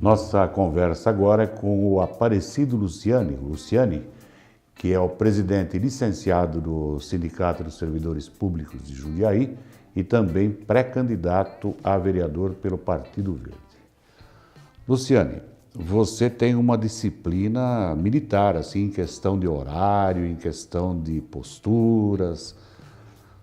Nossa conversa agora é com o Aparecido Luciani, que é o presidente licenciado do Sindicato dos Servidores Públicos de Jundiaí e também pré-candidato a vereador pelo Partido Verde. Luciani, você tem uma disciplina militar, assim, em questão de horário, em questão de posturas.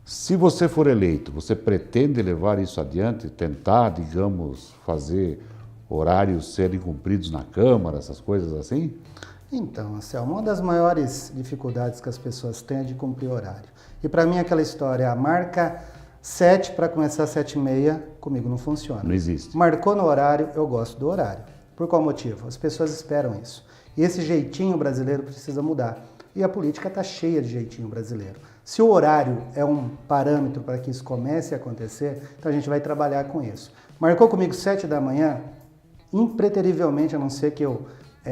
Se você for eleito, você pretende levar isso adiante, tentar, digamos, fazer horários serem cumpridos na Câmara, essas coisas assim? Então, Anselmo, uma das maiores dificuldades que as pessoas têm é de cumprir horário. E para mim aquela história, a marca 7 para começar 7h30, comigo não funciona. Não existe. Marcou no horário, eu gosto do horário. Por qual motivo? As pessoas esperam isso. E esse jeitinho brasileiro precisa mudar. E a política está cheia de jeitinho brasileiro. Se o horário é um parâmetro para que isso comece a acontecer, então a gente vai trabalhar com isso. Marcou comigo 7 da manhã, impreterivelmente, a não ser que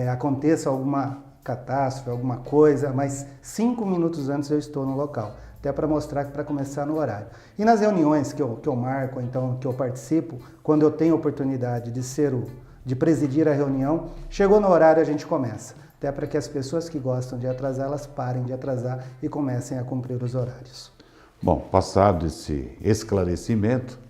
aconteça alguma catástrofe, alguma coisa, mas 5 minutos antes eu estou no local, até para mostrar que para começar no horário. E nas reuniões que eu marco, então que eu participo, quando eu tenho a oportunidade de presidir a reunião, chegou no horário a gente começa, até para que as pessoas que gostam de atrasar, elas parem de atrasar e comecem a cumprir os horários. Bom, passado esse esclarecimento,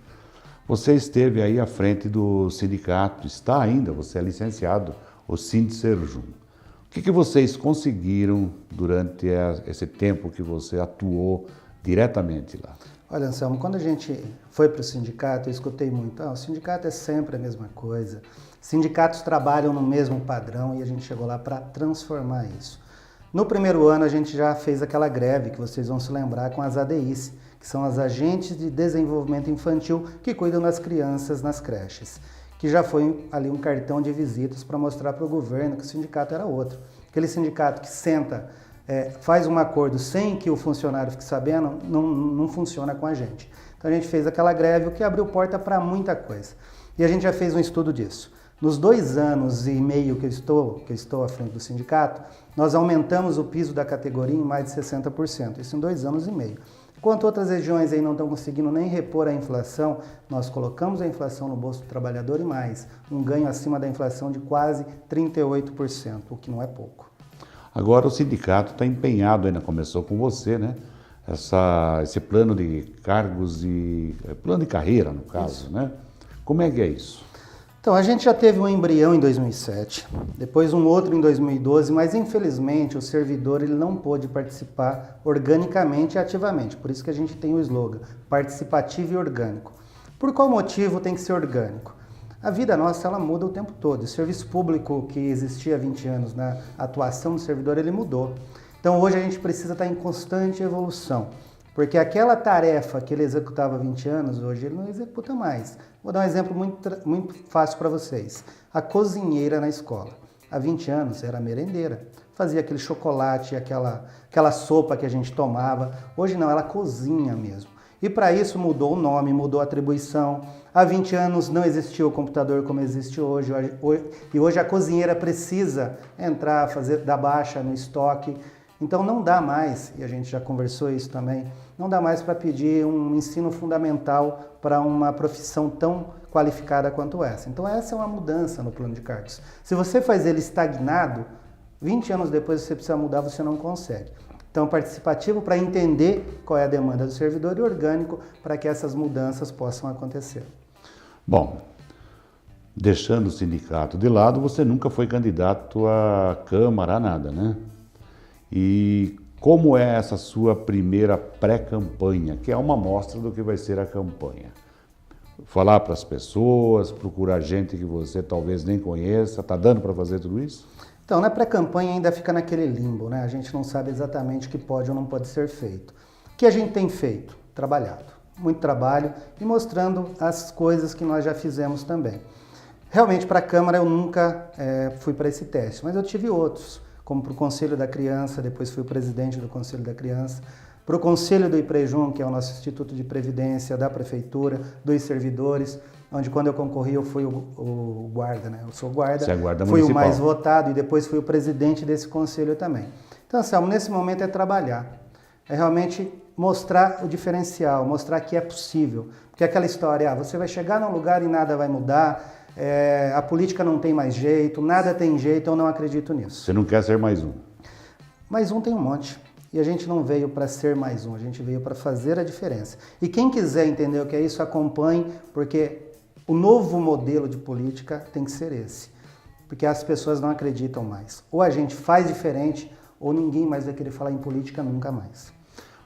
você esteve aí à frente do sindicato, está ainda, você é licenciado, o Sindserjum. O que vocês conseguiram durante esse tempo que você atuou diretamente lá? Olha, Anselmo, quando a gente foi para o sindicato, eu escutei muito, o sindicato é sempre a mesma coisa, sindicatos trabalham no mesmo padrão e a gente chegou lá para transformar isso. No primeiro ano a gente já fez aquela greve que vocês vão se lembrar com as ADIs, que são as Agentes de Desenvolvimento Infantil que cuidam das crianças nas creches, que já foi ali um cartão de visitas para mostrar para o governo que o sindicato era outro. Aquele sindicato que senta, faz um acordo sem que o funcionário fique sabendo, não funciona com a gente. Então a gente fez aquela greve, o que abriu porta para muita coisa. E a gente já fez um estudo disso. Nos 2 anos e meio que eu estou à frente do sindicato, nós aumentamos o piso da categoria em mais de 60%, isso em 2 anos e meio. Enquanto outras regiões aí não estão conseguindo nem repor a inflação, nós colocamos a inflação no bolso do trabalhador e mais, um ganho acima da inflação de quase 38%, o que não é pouco. Agora o sindicato está empenhado, ainda começou com você, né? Esse plano de cargos e plano de carreira, no caso, né? Como é que é isso? Então, a gente já teve um embrião em 2007, depois um outro em 2012, mas infelizmente o servidor ele não pôde participar organicamente e ativamente, por isso que a gente tem o slogan, participativo e orgânico. Por qual motivo tem que ser orgânico? A vida nossa ela muda o tempo todo, o serviço público que existia há 20 anos, na atuação do servidor, ele mudou. Então hoje a gente precisa estar em constante evolução. Porque aquela tarefa que ele executava há 20 anos, hoje ele não executa mais. Vou dar um exemplo muito fácil para vocês. A cozinheira na escola. Há 20 anos era merendeira. Fazia aquele chocolate, aquela sopa que a gente tomava. Hoje não, ela cozinha mesmo. E para isso mudou o nome, mudou a atribuição. Há 20 anos não existia o computador como existe hoje. E hoje a cozinheira precisa entrar, dar baixa no estoque. Então não dá mais, e a gente já conversou isso também, não dá mais para pedir um ensino fundamental para uma profissão tão qualificada quanto essa. Então essa é uma mudança no plano de cargos. Se você faz ele estagnado, 20 anos depois você precisa mudar, você não consegue. Então participativo para entender qual é a demanda do servidor e orgânico para que essas mudanças possam acontecer. Bom, deixando o sindicato de lado, você nunca foi candidato à Câmara, a nada, né? E como é essa sua primeira pré-campanha, que é uma amostra do que vai ser a campanha? Falar para as pessoas, procurar gente que você talvez nem conheça, está dando para fazer tudo isso? Então, na pré-campanha ainda fica naquele limbo, né? A gente não sabe exatamente o que pode ou não pode ser feito. O que a gente tem feito? Trabalhado. Muito trabalho e mostrando as coisas que nós já fizemos também. Realmente, para a Câmara eu nunca fui para esse teste, mas eu tive outros. Como para o Conselho da Criança, depois fui o presidente do Conselho da Criança, para o Conselho do IPREJUM, que é o nosso Instituto de Previdência da Prefeitura, dos servidores, onde quando eu concorri eu fui o guarda, né? Eu sou guarda, fui municipal. O mais votado e depois fui o presidente desse conselho também. Então, Anselmo, nesse momento é trabalhar, é realmente mostrar o diferencial, mostrar que é possível. Porque aquela história, você vai chegar num lugar e nada vai mudar, a política não tem mais jeito, nada tem jeito, eu não acredito nisso. Você não quer ser mais um? Mais um tem um monte. E a gente não veio para ser mais um, a gente veio para fazer a diferença. E quem quiser entender o que é isso, acompanhe, porque o novo modelo de política tem que ser esse. Porque as pessoas não acreditam mais. Ou a gente faz diferente, ou ninguém mais vai querer falar em política nunca mais.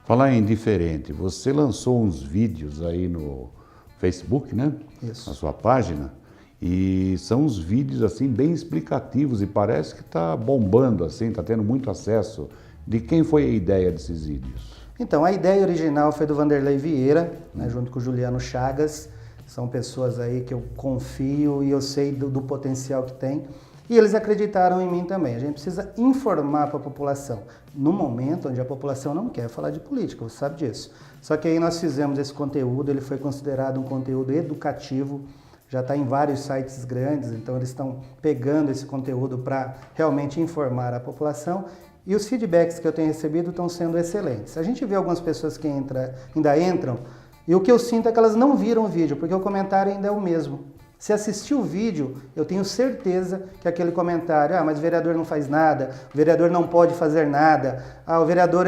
Falar em diferente, você lançou uns vídeos aí no Facebook, né? Isso. Na sua página. E são uns vídeos assim bem explicativos e parece que está bombando, assim, está tendo muito acesso. De quem foi a ideia desses vídeos? Então, a ideia original foi do Vanderlei Vieira, né, junto com o Juliano Chagas. São pessoas aí que eu confio e eu sei do potencial que tem. E eles acreditaram em mim também. A gente precisa informar para a população. No momento onde a população não quer falar de política, você sabe disso. Só que aí nós fizemos esse conteúdo, ele foi considerado um conteúdo educativo, já está em vários sites grandes, então eles estão pegando esse conteúdo para realmente informar a população. E os feedbacks que eu tenho recebido estão sendo excelentes. A gente vê algumas pessoas que ainda entram, e o que eu sinto é que elas não viram o vídeo, porque o comentário ainda é o mesmo. Se assistir o vídeo, eu tenho certeza que aquele comentário, mas o vereador não faz nada, o vereador não pode fazer nada, o vereador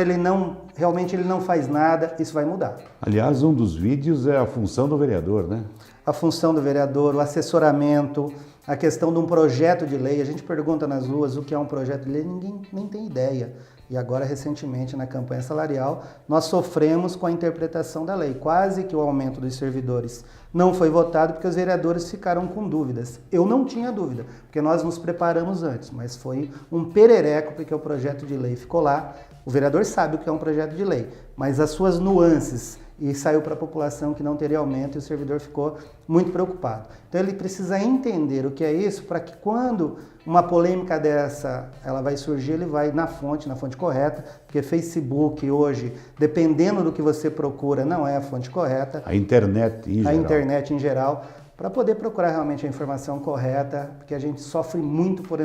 realmente ele não faz nada, isso vai mudar. Aliás, um dos vídeos é a função do vereador, né? A função do vereador, o assessoramento, a questão de um projeto de lei. A gente pergunta nas ruas o que é um projeto de lei, ninguém nem tem ideia. E agora, recentemente, na campanha salarial, nós sofremos com a interpretação da lei. Quase que o aumento dos servidores não foi votado porque os vereadores ficaram com dúvidas. Eu não tinha dúvida, porque nós nos preparamos antes, mas foi um perereco porque o projeto de lei ficou lá. O vereador sabe o que é um projeto de lei, mas as suas nuances, e saiu para a população que não teria aumento e o servidor ficou muito preocupado. Então ele precisa entender o que é isso para que quando uma polêmica dessa ela vai surgir, ele vai na fonte correta, porque Facebook hoje, dependendo do que você procura, não é a fonte correta. A internet em geral. A internet em geral, para poder procurar realmente a informação correta, porque a gente sofre muito por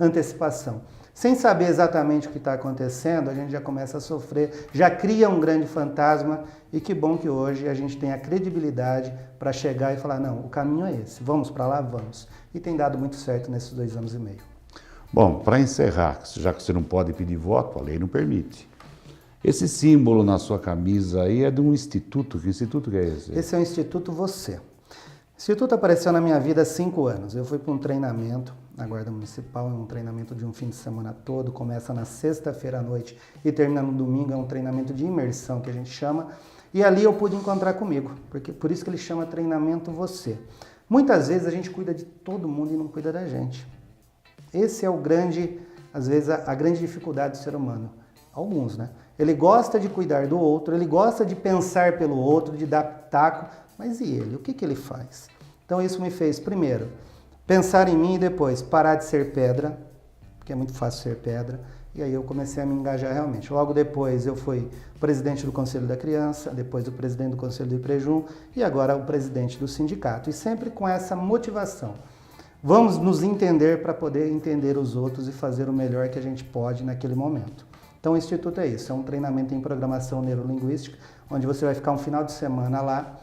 antecipação. Sem saber exatamente o que está acontecendo, a gente já começa a sofrer, já cria um grande fantasma e que bom que hoje a gente tem a credibilidade para chegar e falar, não, o caminho é esse, vamos para lá, vamos. E tem dado muito certo nesses 2 anos e meio. Bom, para encerrar, já que você não pode pedir voto, a lei não permite. Esse símbolo na sua camisa aí é de um instituto, que instituto que é esse? Esse é o Instituto Você. O Instituto apareceu na minha vida há 5 anos. Eu fui para um treinamento na Guarda Municipal, é um treinamento de um fim de semana todo, começa na sexta-feira à noite e termina no domingo, é um treinamento de imersão que a gente chama, e ali eu pude encontrar comigo, porque por isso que ele chama Treinamento Você. Muitas vezes a gente cuida de todo mundo e não cuida da gente. Esse é o grande, às vezes, a grande dificuldade do ser humano. Alguns, né? Ele gosta de cuidar do outro, ele gosta de pensar pelo outro, de dar pitaco, mas e ele? O que ele faz? Então isso me fez, primeiro, pensar em mim e depois parar de ser pedra, porque é muito fácil ser pedra, e aí eu comecei a me engajar realmente. Logo depois eu fui presidente do Conselho da Criança, depois o presidente do Conselho do Iprejum e agora o presidente do sindicato. E sempre com essa motivação. Vamos nos entender para poder entender os outros e fazer o melhor que a gente pode naquele momento. Então o Instituto é isso, é um treinamento em programação neurolinguística, onde você vai ficar um final de semana lá,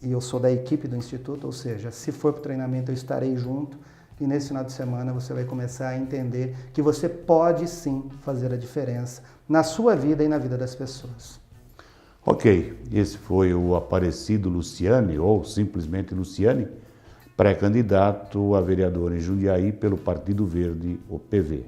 e eu sou da equipe do Instituto, ou seja, se for para o treinamento eu estarei junto, e nesse final de semana você vai começar a entender que você pode sim fazer a diferença na sua vida e na vida das pessoas. Ok, esse foi o Aparecido Luciani, ou simplesmente Luciani, pré-candidato a vereador em Jundiaí pelo Partido Verde, o PV.